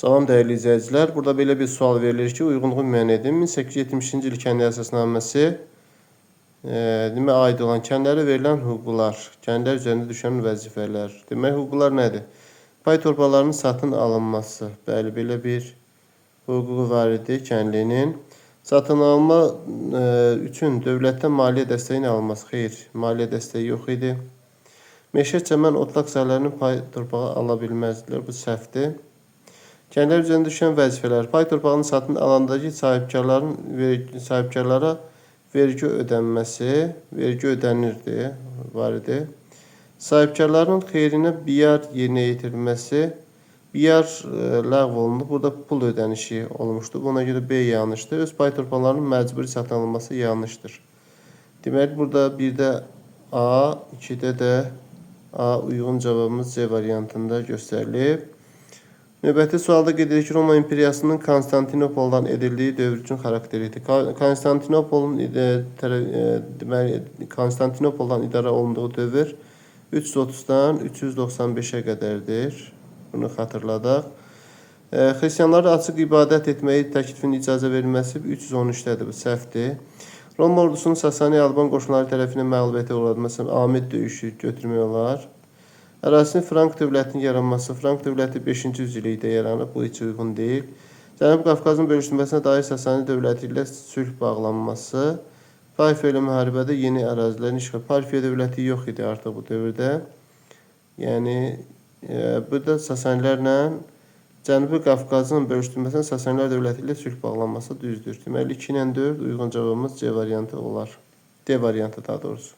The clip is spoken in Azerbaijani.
Salam dəyərli izləyicilər. Burada belə bir sual verilir ki, uyğunluğu müəyyən edin. 1870-ci il kənd əsasnaməsi demək aid olan kəndlərə verilən hüquqlar, kəndlər üzərində düşən vəzifələr. Demək hüquqlar nədir? Pay torpaqlarının satın alınması. Bəli, belə bir hüququ var idi kəndlinin. Satın alma üçün dövlətdən maliyyə dəstəyin alınması. Xeyr, maliyyə dəstəyi yox idi. Meşə, çəmən, otlaq sahələrinin pay torpağı ala bilməzdilər. Bu səhvdir. Kəndlər üzərində düşən vəzifələr. Pay torpağının satın alandakı sahibkarlara vergi ödənməsi, vergi ödənirdi, var idi. Sahibkarların xeyrinə biyar yerinə yetirilməsi, biyar ləğv olundu. Burada pul ödənişi olmuşdu. Buna görə B yanlışdır. Öz pay torpaqlarının məcburi satın alınması yanlışdır. Deməli, burada bir də A, 2-də də A uyğun cavabımız C variantında göstərilib. Növbəti sualda qeyd edilir ki, Roma imperiyasının Konstantinopoldan edildiyi dövr üçün xarakteridir. Konstantinopoldan idarə olunduğu dövr 330-dan 395-ə qədərdir. Bunu xatırladaq. Xristianlara açıq ibadət etməyi təklifinin icazə verilməsi 313-dədir. Bu səhvdir. Roma ordusunun Sasani Alban qoşunları tərəfindən məğlubiyyətə uğradılması, Amid döyüşü götürmək olar. Ərazinin Frank dövlətinin yaranması. Frank dövləti 5-ci yüzillikdə yaranıb. Bu heç uyğun deyil. Cənubi Qafqazın bölüşdürülməsinə dair Sasani dövləti ilə sülh bağlanması. Parfiya ilə müharibədə yeni ərazilərin işğal. Parfiya dövləti yox idi artıq bu dövrdə. Yəni, burada Sasanilərlə Cənubi Qafqazın bölüşdürülməsinə Sasanilər dövləti ilə sülh bağlanması düzdür. Deməli, 2 ilə 4 uyğun cavabımız C variantı olar. D variantı daha doğrusu.